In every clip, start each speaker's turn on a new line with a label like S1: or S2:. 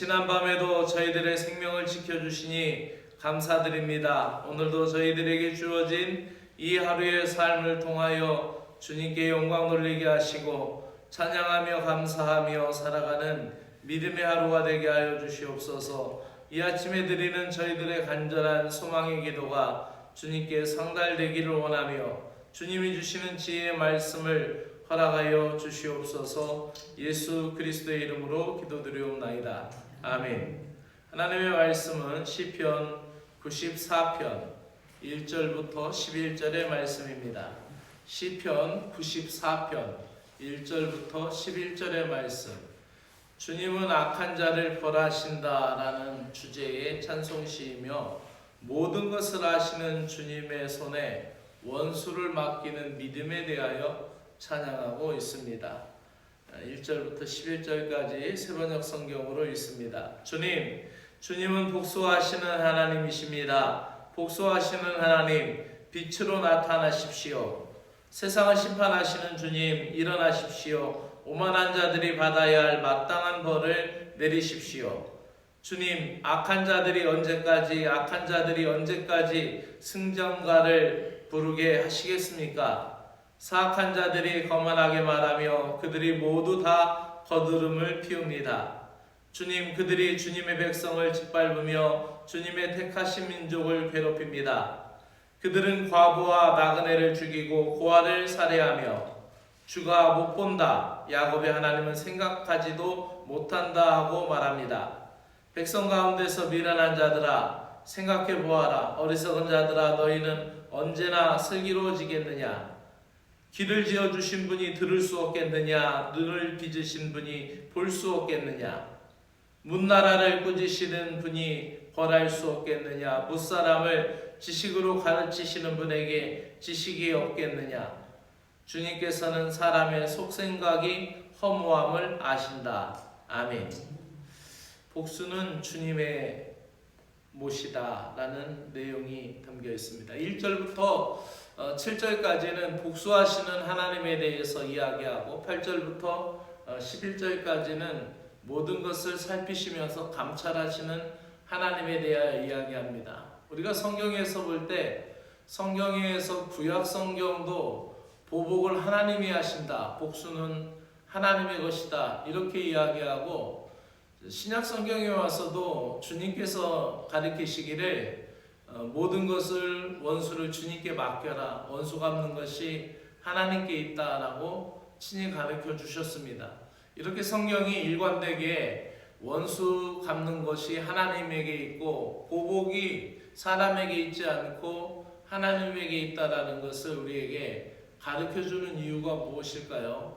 S1: 지난밤에도 저희들의 생명을 지켜주시니 감사드립니다. 오늘도 저희들에게 주어진 이 하루의 삶을 통하여 주님께 영광 돌리게 하시고 찬양하며 감사하며 살아가는 믿음의 하루가 되게 하여 주시옵소서. 이 아침에 드리는 저희들의 간절한 소망의 기도가 주님께 상달되기를 원하며 주님이 주시는 지혜의 말씀을 허락하여 주시옵소서. 예수 그리스도의 이름으로 기도드리옵나이다. 아멘. 하나님의 말씀은 시편 94편 1절부터 11절의 말씀입니다. 시편 94편 1절부터 11절의 말씀. 주님은 악한 자를 벌하신다라는 주제의 찬송시이며 모든 것을 아시는 주님의 손에 원수를 맡기는 믿음에 대하여 찬양하고 있습니다. 1절부터 11절까지 세번역 성경으로 읽습니다. 주님은 복수하시는 하나님이십니다. 복수하시는 하나님, 빛으로 나타나십시오. 세상을 심판하시는 주님, 일어나십시오. 오만한 자들이 받아야 할 마땅한 벌을 내리십시오. 주님, 악한 자들이 언제까지 승전가를 부르게 하시겠습니까? 사악한 자들이 거만하게 말하며 그들이 모두 다 거드름을 피웁니다. 주님, 그들이 주님의 백성을 짓밟으며 주님의 택하신 민족을 괴롭힙니다. 그들은 과부와 나그네를 죽이고 고아를 살해하며 주가 못 본다, 야곱의 하나님은 생각하지도 못한다 하고 말합니다. 백성 가운데서 미련한 자들아, 생각해 보아라. 어리석은 자들아, 너희는 언제나 슬기로워지겠느냐? 길을 지어주신 분이 들을 수 없겠느냐? 눈을 빚으신 분이 볼 수 없겠느냐? 문나라를 꾸짖으시는 분이 벌할 수 없겠느냐? 무사람을 지식으로 가르치시는 분에게 지식이 없겠느냐? 주님께서는 사람의 속생각이 허무함을 아신다. 아멘. 복수는 주님의 몫이다 라는 내용이 담겨 있습니다. 1절부터 7절까지는 복수하시는 하나님에 대해서 이야기하고 8절부터 11절까지는 모든 것을 살피시면서 감찰하시는 하나님에 대하여 이야기합니다. 우리가 성경에서 볼 때 성경에서 구약 성경도 보복을 하나님이 하신다, 복수는 하나님의 것이다 이렇게 이야기하고, 신약 성경에 와서도 주님께서 가르치시기를 모든 것을 원수를 주님께 맡겨라, 원수 갚는 것이 하나님께 있다라고 친히 가르쳐 주셨습니다. 이렇게 성경이 일관되게 원수 갚는 것이 하나님에게 있고 보복이 사람에게 있지 않고 하나님에게 있다라는 것을 우리에게 가르쳐 주는 이유가 무엇일까요?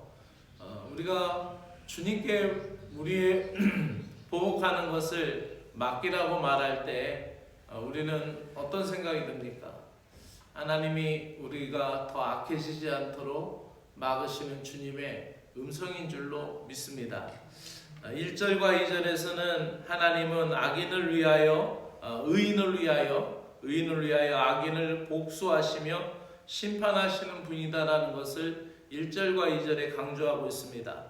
S1: 우리가 주님께 우리의 보복하는 것을 맡기라고 말할 때 우리는 어떤 생각이 듭니까? 하나님이 우리가 더 악해지지 않도록 막으시는 주님의 음성인 줄로 믿습니다. 1절과 2절에서는 하나님은 의인을 위하여 악인을 복수하시며 심판하시는 분이다라는 것을 1절과 2절에 강조하고 있습니다.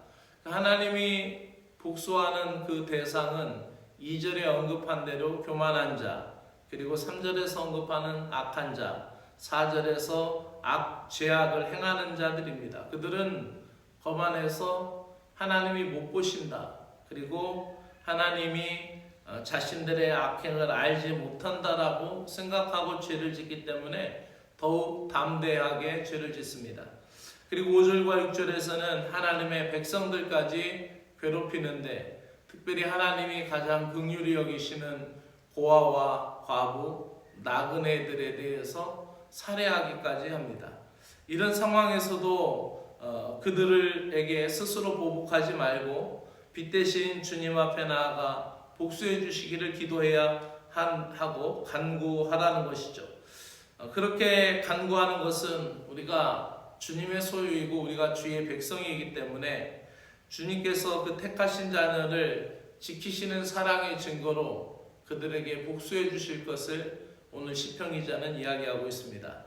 S1: 하나님이 복수하는 그 대상은 2절에 언급한 대로 교만한 자, 그리고 3절에서 언급하는 악한 자, 4절에서 죄악을 행하는 자들입니다. 그들은 거만해서 하나님이 못 보신다, 그리고 하나님이 자신들의 악행을 알지 못한다라고 생각하고 죄를 짓기 때문에 더욱 담대하게 죄를 짓습니다. 그리고 5절과 6절에서는 하나님의 백성들까지 괴롭히는데, 특별히 하나님이 가장 긍휼히 여기시는 고아와 과부, 나그네들에 대해서 살해하기까지 합니다. 이런 상황에서도 그들에게 스스로 보복하지 말고 빛 대신 주님 앞에 나아가 복수해 주시기를 기도해야 하고 간구하라는 것이죠. 그렇게 간구하는 것은 우리가 주님의 소유이고 우리가 주의 백성이기 때문에 주님께서 그 택하신 자녀를 지키시는 사랑의 증거로 그들에게 복수해 주실 것을 오늘 시편 기자는 이야기하고 있습니다.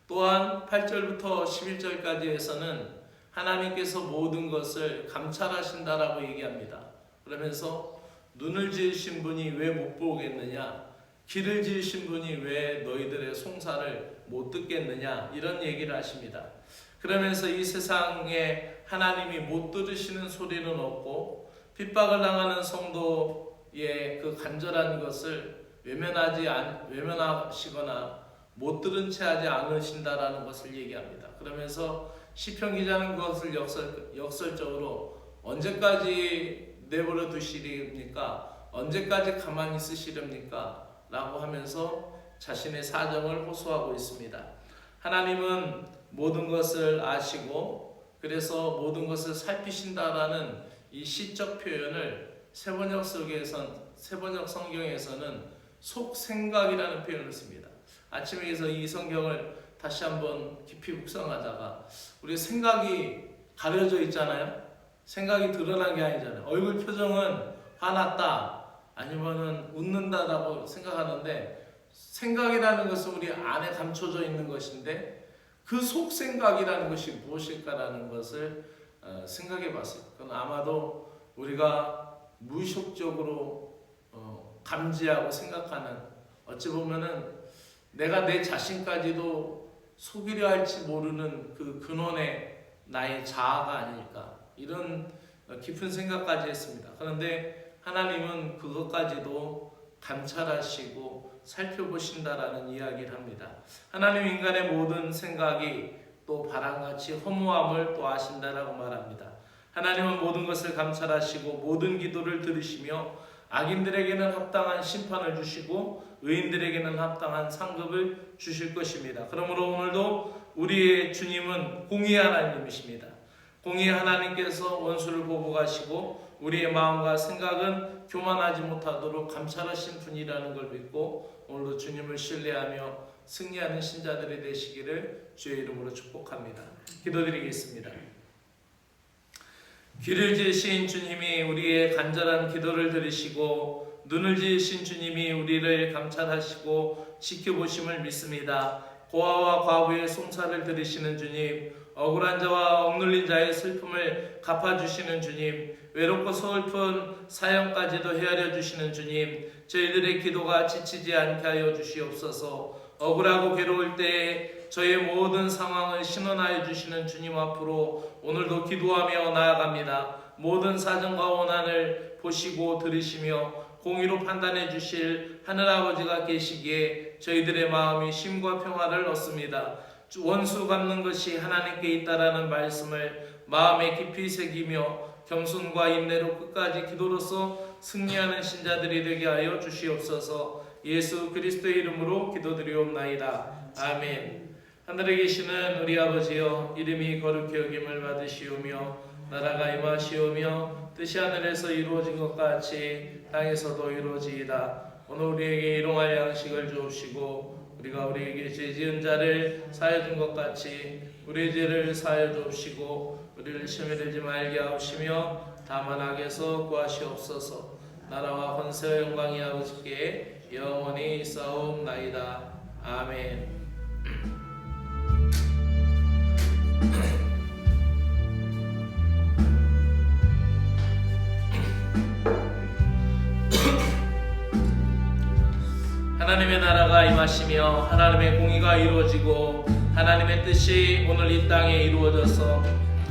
S1: 또한 8절부터 11절까지에서는 하나님께서 모든 것을 감찰하신다라고 얘기합니다. 그러면서 눈을 지으신 분이 왜 못 보겠느냐? 귀를 지으신 분이 왜 너희들의 송사를 못 듣겠느냐? 이런 얘기를 하십니다. 그러면서 이 세상에 하나님이 못 들으시는 소리는 없고 핍박을 당하는 성도의 그 간절한 것을 외면하시거나 못 들은 채 하지 않으신다라는 것을 얘기합니다. 그러면서 시편 기자는 그것을 역설적으로 언제까지 내버려 두시렵니까? 언제까지 가만히 있으시렵니까? 라고 하면서 자신의 사정을 호소하고 있습니다. 하나님은 모든 것을 아시고 그래서 모든 것을 살피신다라는 이 시적 표현을 세번역 성경에서는 속생각이라는 표현을 씁니다. 아침에 이 성경을 다시 한번 깊이 묵상하다가 우리 생각이 가려져 있잖아요. 생각이 드러난 게 아니잖아요. 얼굴 표정은 화났다 아니면은 웃는다라고 생각하는데 생각이라는 것은 우리 안에 감춰져 있는 것인데 그 속생각이라는 것이 무엇일까라는 것을 생각해 봤어요. 그건 아마도 우리가 무의식적으로 감지하고 생각하는, 어찌 보면은 내가 내 자신까지도 속이려 할지 모르는 그 근원의 나의 자아가 아닐까, 이런 깊은 생각까지 했습니다. 그런데 하나님은 그것까지도 감찰하시고 살펴보신다라는 이야기를 합니다. 하나님 인간의 모든 생각이 또 바람같이 허무함을 또 아신다라고 말합니다. 하나님은 모든 것을 감찰하시고 모든 기도를 들으시며 악인들에게는 합당한 심판을 주시고 의인들에게는 합당한 상급을 주실 것입니다. 그러므로 오늘도 우리의 주님은 공의의 하나님이십니다. 공의의 하나님께서 원수를 보고 가시고 우리의 마음과 생각은 교만하지 못하도록 감찰하신 분이라는 걸 믿고 오늘도 주님을 신뢰하며 승리하는 신자들이 되시기를 주의 이름으로 축복합니다. 기도드리겠습니다. 귀를 지으신 주님이 우리의 간절한 기도를 들으시고 눈을 지으신 주님이 우리를 감찰하시고 지켜보심을 믿습니다. 고아와 과부의 송사를 들으시는 주님, 억울한 자와 억눌린 자의 슬픔을 갚아주시는 주님, 외롭고 서글픈 사연까지도 헤아려 주시는 주님, 저희들의 기도가 지치지 않게 하여 주시옵소서. 억울하고 괴로울 때에 저의 모든 상황을 신원하여 주시는 주님 앞으로 오늘도 기도하며 나아갑니다. 모든 사정과 원한을 보시고 들으시며 공의로 판단해 주실 하늘아버지가 계시기에 저희들의 마음이 쉼과 평화를 얻습니다. 원수 갚는 것이 하나님께 있다라는 말씀을 마음에 깊이 새기며 겸손과 인내로 끝까지 기도로서 승리하는 신자들이 되게 하여 주시옵소서. 예수 그리스도의 이름으로 기도드리옵나이다. 아멘. 하늘에 계시는 우리 아버지여, 이름이 거룩히 여김을 받으시오며 나라가 임하시오며 뜻이 하늘에서 이루어진 것 같이 땅에서도 이루어지이다. 오늘 우리에게 일용할 양식을 주옵시고 우리가 우리에게 죄 지은 자를 사하여 준 것 같이 우리의 죄를 사하여 주옵시고 우리를 시험에 들지 말게 하옵시며 다만 악에서 구하시옵소서. 나라와 권세와 영광이 아버지께 영원히 있사옵나이다. 아멘. 하나님의 나라가 임하시며 하나님의 공의가 이루어지고 하나님의 뜻이 오늘 이 땅에 이루어져서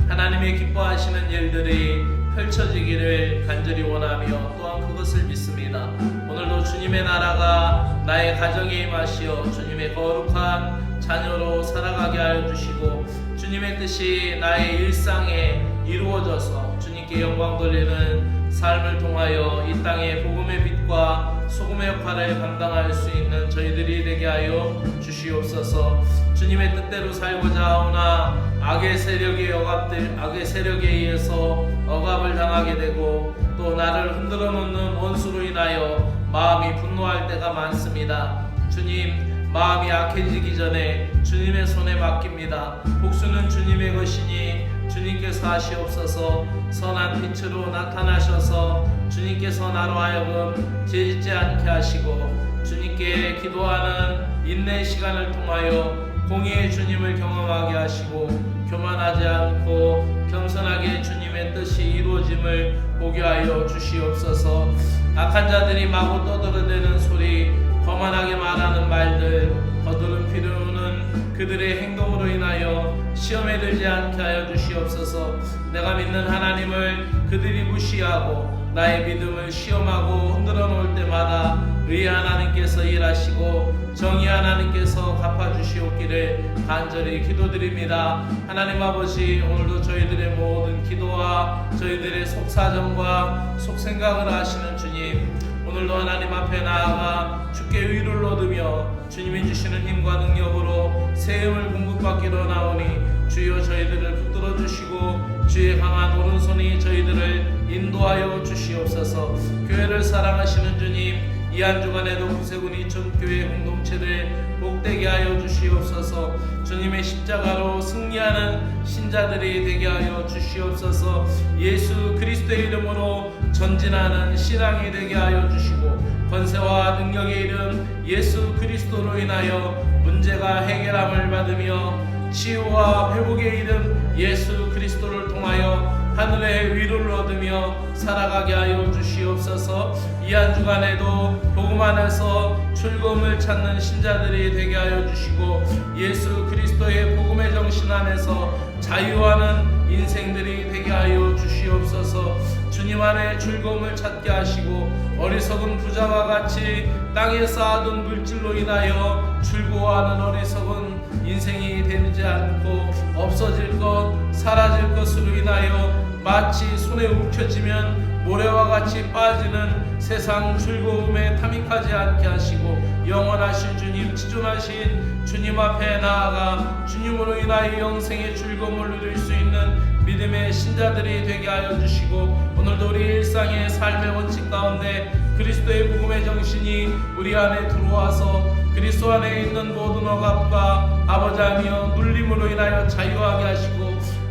S1: 하나님의 기뻐하시는 일들이 펼쳐지기를 간절히 원하며 또한 그것을 믿습니다. 오늘도 주님의 나라가 나의 가정에 임하시어 주님의 거룩한 자녀로 살아가게 하여 주시고 주님의 뜻이 나의 일상에 이루어져서 주님께 영광 돌리는 삶을 통하여 이 땅의 복음의 빛과 소금의 역할을 감당할 수 있는 저희들이 되게 하여 주시옵소서. 주님의 뜻대로 살고자 하오나 악의 세력에 의해서 억압을 당하게 되고 또 나를 흔들어 놓는 원수로 인하여 마음이 분노할 때가 많습니다. 주님, 마음이 악해지기 전에 주님의 손에 맡깁니다. 복수는 주님의 것이니 주님께서 하시옵소서. 선한 빛으로 나타나셔서 주님께서 나로 하여금 죄짓지 않게 하시고 주님께 기도하는 인내의 시간을 통하여 공의의 주님을 경험하게 하시고 교만하지 않고 겸손하게 주님의 뜻이 이루어짐을 보게 하여 주시옵소서. 악한 자들이 마구 떠들어대는 소리, 거만하게 말하는 말들, 거두는 피우는 그들의 행동으로 인하여 시험에 들지 않게 하여 주시옵소서. 내가 믿는 하나님을 그들이 무시하고 나의 믿음을 시험하고 흔들어 놓을 때마다 의의 하나님께서 일하시고 정의 하나님께서 갚아주시옵기를 간절히 기도드립니다. 하나님 아버지, 오늘도 저희들의 모든 기도와 저희들의 속사정과 속생각을 아시는 주님, 오늘도 하나님 앞에 나아가 주께 위를 얻으며 주님이 주시는 힘과 능력으로 새 힘을 공급받기로 나오니 주여 저희들을 붙들어 주시고 주의 강한 오른손이 저희들을 인도하여 주시옵소서. 교회를 사랑하시는 주님, 이 한 주간에도 구세군 이촌교회 공동체를 복되게 하여 주시옵소서. 주님의 십자가로 승리하는 신자들이 되게 하여 주시옵소서. 예수 그리스도의 이름으로 전진하는 신앙이 되게 하여 주시고 권세와 능력의 이름 예수 그리스도로 인하여 문제가 해결함을 받으며 치유와 회복의 이름 예수 그리스도를 통하여 하늘의 위로를 얻으며 살아가게 하여 주시옵소서. 이 한 주간에도 복음 안에서 즐거움을 찾는 신자들이 되게 하여 주시고 예수 그리스도의 복음의 정신 안에서 자유하는 인생들이 되게 하여 주시옵소서. 주님 안에 즐거움을 찾게 하시고 어리석은 부자와 같이 땅에 쌓아둔 물질로 인하여 즐거워하는 어리석은 인생이 되지 않고 없어질 것, 사라질 것으로 인하여 마치 손에 움켜쥐면 모래와 같이 빠지는 세상 즐거움에 탐닉하지 않게 하시고 영원하신 주님, 지존하신 주님 앞에 나아가 주님으로 인하여 영생의 즐거움을 누릴 수 있는 믿음의 신자들이 되게 하여 주시고 오늘도 우리 일상의 삶의 원칙 가운데 그리스도의 복음의 정신이 우리 안에 들어와서 그리스도 안에 있는 모든 억압과 아버지하며 눌림으로 인하여 자유하게 하시고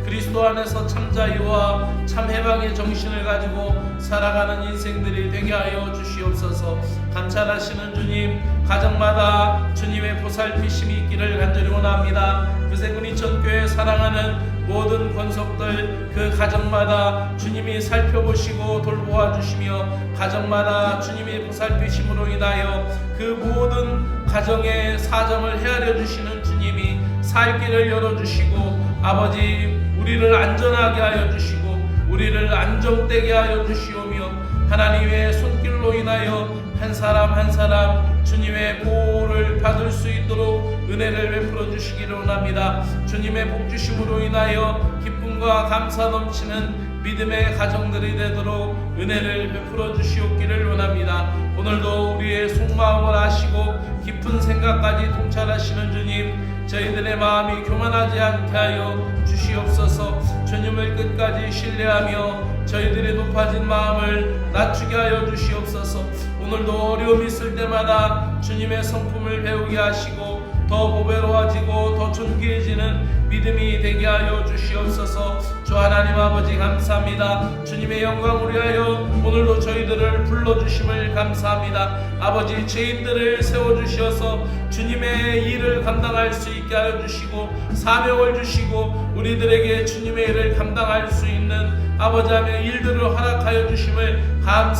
S1: 그리스도 안에서 참 자유와 참 해방의 정신을 가지고 살아가는 인생들이 되게 하여 주시옵소서. 감찰하시는 주님, 가정마다 주님의 보살피심이 있기를 간절히 원합니다. 구세군 이촌교회 사랑하는 모든 권속들 그 가정마다 주님이 살펴보시고 돌보아 주시며 가정마다 주님의 보살피심으로 인하여 그 모든 가정의 사정을 헤아려 주시는 주님이 살 길을 열어주시고 아버지 우리를 안전하게 하여 주시고 우리를 안정되게 하여 주시오며 하나님의 손길로 인하여 한 사람 한 사람 주님의 보호를 받을 수 있도록 은혜를 베풀어 주시기를 원합니다. 주님의 복주심으로 인하여 기쁨과 감사 넘치는 믿음의 가정들이 되도록 은혜를 베풀어 주시옵기를 원합니다. 오늘도 우리의 속마음을 아시고 깊은 생각까지 통찰하시는 주님, 저희들의 마음이 교만하지 않게 하여 주시옵소서. 주님을 끝까지 신뢰하며 저희들의 높아진 마음을 낮추게 하여 주시옵소서. 오늘도 어려움이 있을 때마다 주님의 성품을 배우게 하시고 더 보배로워지고 더 존귀해지는 믿음이 되게 하여 주시옵소서. 주 하나님 아버지 감사합니다. 주님의 영광을 위하여 오늘도 저희들을 불러주심을 감사합니다. 아버지 죄인들을 세워주셔서 주님의 일을 감당할 수 있게 하여 주시고 사명을 주시고 우리들에게 주님의 일을 감당할 수 있는 아버지 하나님의 일들을 허락하여 주심을 감사합니다.